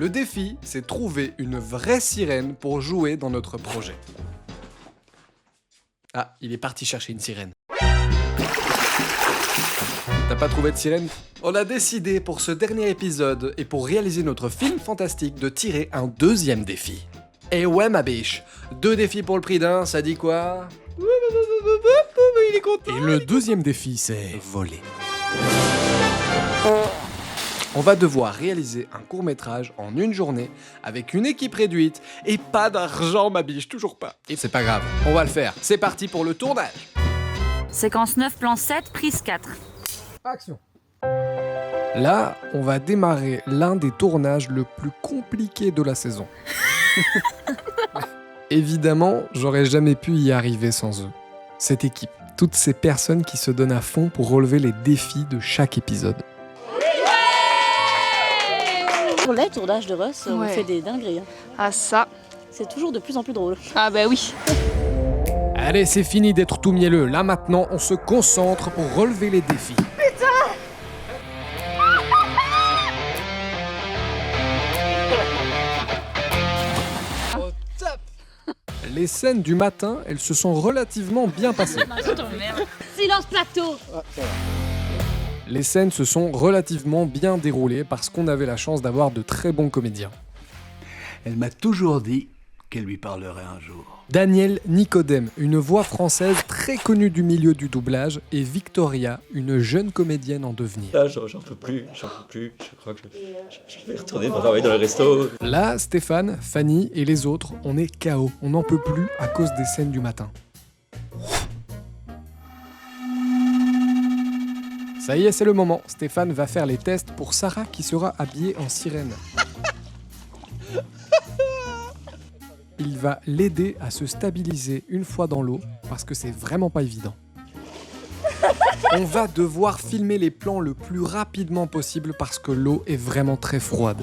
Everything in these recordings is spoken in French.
Le défi, c'est trouver une vraie sirène pour jouer dans notre projet. Ah, il est parti chercher une sirène. T'as pas trouvé de sirène? On a décidé pour ce dernier épisode et pour réaliser notre film fantastique de tirer un deuxième défi. Et ouais ma biche, 2 défis pour le prix d'un, ça dit quoi? Il est content. Et le deuxième défi, c'est voler. On va devoir réaliser un court-métrage en une journée avec une équipe réduite et pas d'argent ma biche, toujours pas. Et c'est pas grave, on va le faire. C'est parti pour le tournage. Séquence 9, plan 7, prise 4. Action. Là, on va démarrer l'un des tournages le plus compliqué de la saison. Évidemment, j'aurais jamais pu y arriver sans eux. Cette équipe, toutes ces personnes qui se donnent à fond pour relever les défis de chaque épisode. Pour les tournages de Russ, on fait des dingueries. Ah ça. C'est toujours de plus en plus drôle. Ah bah oui. Allez, c'est fini d'être tout mielleux. Là maintenant, on se concentre pour relever les défis. Au top. Les scènes du matin, elles se sont relativement bien passées. Silence plateau. Les scènes se sont relativement bien déroulées parce qu'on avait la chance d'avoir de très bons comédiens. Elle m'a toujours dit qu'elle lui parlerait un jour. Daniel Nicodème, une voix française très connue du milieu du doublage, et Victoria, une jeune comédienne en devenir. Là, j'en peux plus, je crois que je vais retourner travailler dans le resto. Là, Stéphane, Fanny et les autres, on est KO, on n'en peut plus à cause des scènes du matin. Ça y est, c'est le moment. Stéphane va faire les tests pour Sarah qui sera habillée en sirène. Il va l'aider à se stabiliser une fois dans l'eau parce que c'est vraiment pas évident. On va devoir filmer les plans le plus rapidement possible parce que l'eau est vraiment très froide.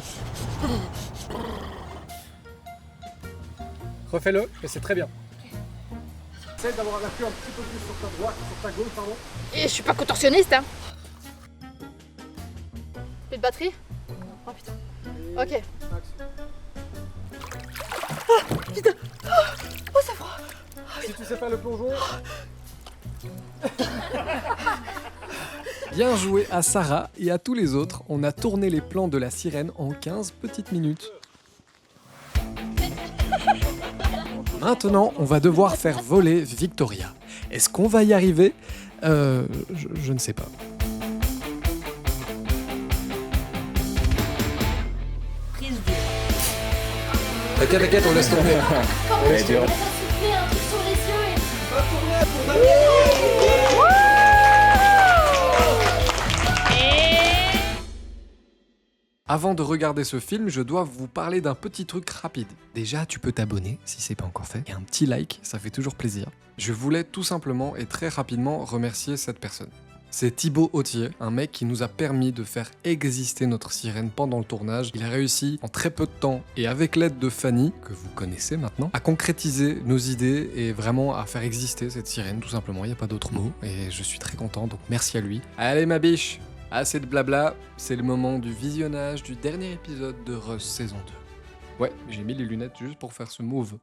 Refais-le, mais c'est très bien. Essaye d'avoir l'appui un petit peu plus sur ta droite, sur ta gauche, pardon. Et je suis pas contorsionniste, hein. Plus de batterie? Oh putain. Ok. Ah, putain. Oh, c'est froid. Si tu sais faire le plongeon. Bien joué à Sarah et à tous les autres. On a tourné les plans de la sirène en 15 petites minutes. Maintenant, on va devoir faire voler Victoria. Est-ce qu'on va y arriver? Je ne sais pas. Prise 2. T'inquiète, on laisse tomber. Avant de regarder ce film, je dois vous parler d'un petit truc rapide. Déjà, tu peux t'abonner si c'est pas encore fait. Et un petit like, ça fait toujours plaisir. Je voulais tout simplement et très rapidement remercier cette personne. C'est Thibaut Autier, un mec qui nous a permis de faire exister notre sirène pendant le tournage. Il a réussi en très peu de temps et avec l'aide de Fanny, que vous connaissez maintenant, à concrétiser nos idées et vraiment à faire exister cette sirène tout simplement. Il n'y a pas d'autre mot et je suis très content, donc merci à lui. Allez ma biche, assez de blabla, c'est le moment du visionnage du dernier épisode de Russ saison 2. Ouais, j'ai mis les lunettes juste pour faire ce move.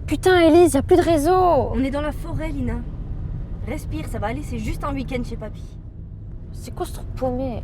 Putain, Elise, y a plus de réseau. On est dans la forêt, Lina. Respire, ça va aller, c'est juste un week-end chez papy. C'est quoi ce truc paumé?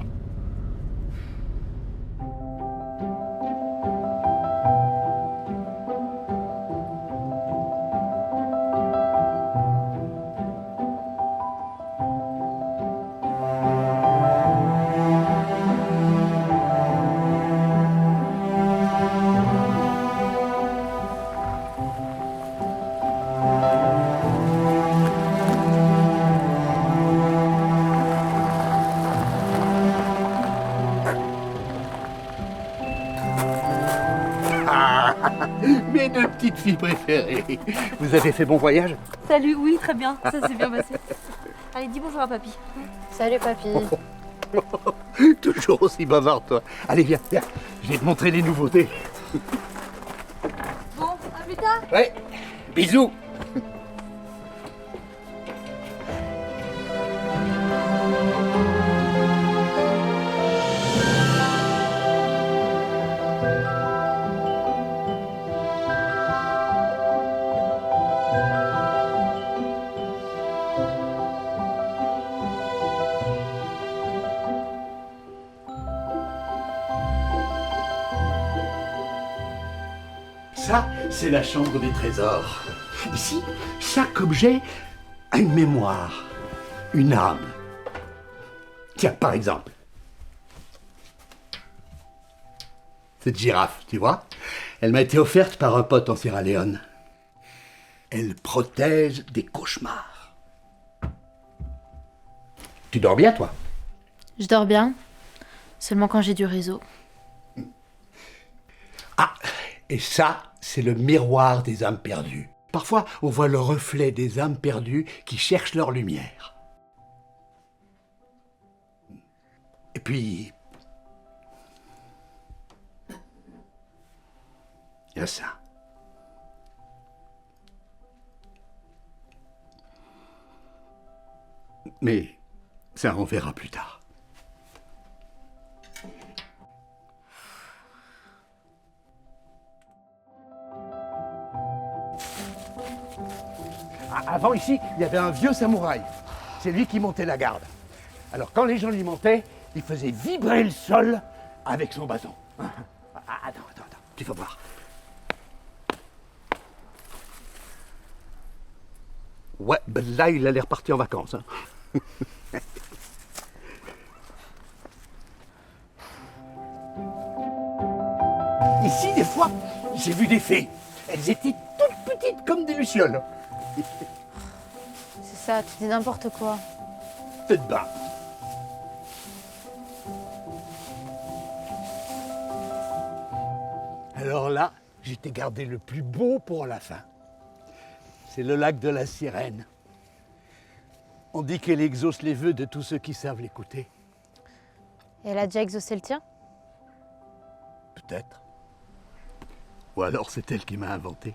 Mes 2 petites filles préférées. Vous avez fait bon voyage? Salut, oui, très bien, ça s'est bien passé. Allez, dis bonjour à papy. Salut, papy. Toujours aussi bavard, toi. Allez, viens, viens. Je vais te montrer les nouveautés. Bon, à plus tard. Ouais, bisous. Ça, c'est la chambre des trésors. Ici, chaque objet a une mémoire, une âme. Tiens, par exemple, cette girafe, tu vois, elle m'a été offerte par un pote en Sierra Leone. Elle protège des cauchemars. Tu dors bien, toi? Je dors bien, seulement quand j'ai du réseau. Ah, et ça, c'est le miroir des âmes perdues. Parfois, on voit le reflet des âmes perdues qui cherchent leur lumière. Et puis, il y a ça. Mais ça, on verra plus tard. Avant, ici, il y avait un vieux samouraï. C'est lui qui montait la garde. Alors, quand les gens lui montaient, il faisait vibrer le sol avec son bâton. Attends, tu vas voir. Ouais, ben là, il allait repartir en vacances. Hein. Ici, des fois, j'ai vu des fées. Elles étaient toutes petites comme des lucioles. C'est ça, tu dis n'importe quoi. Tête bas. Alors là, j'ai t'ai gardé le plus beau pour la fin. C'est le lac de la Sirène. On dit qu'elle exauce les vœux de tous ceux qui savent l'écouter. Et elle a déjà exaucé le tien? Peut-être. Ou alors c'est elle qui m'a inventé.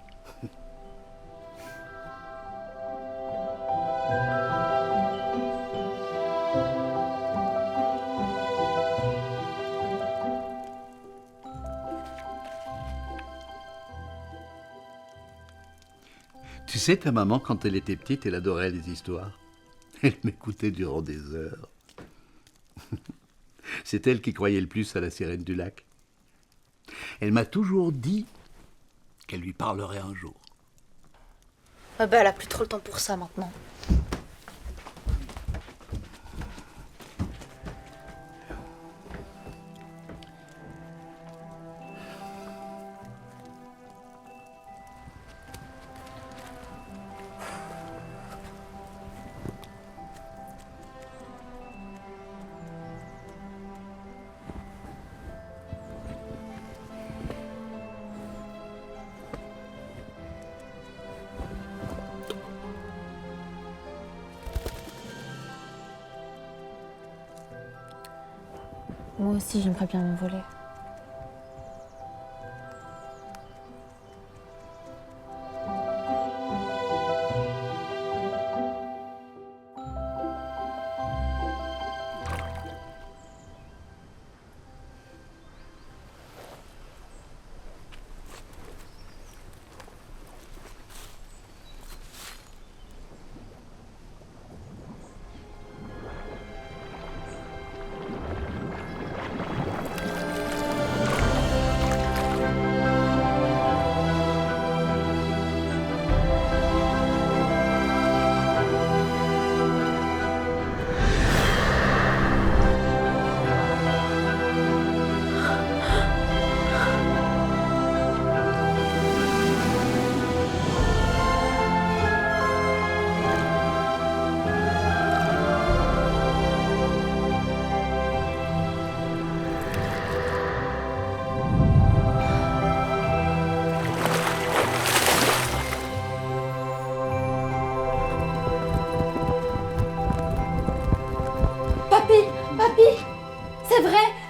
Tu sais, ta maman, quand elle était petite, elle adorait les histoires. Elle m'écoutait durant des heures. C'est elle qui croyait le plus à la sirène du lac. Elle m'a toujours dit qu'elle lui parlerait un jour. Ah bah elle a plus trop le temps pour ça maintenant. Moi aussi, j'aimerais bien m'envoler.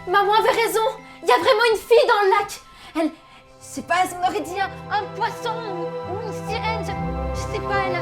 Maman avait raison. Il y a vraiment une fille dans le lac. Elle... Je sais pas, on aurait dit un poisson ou une sirène. Je sais pas, elle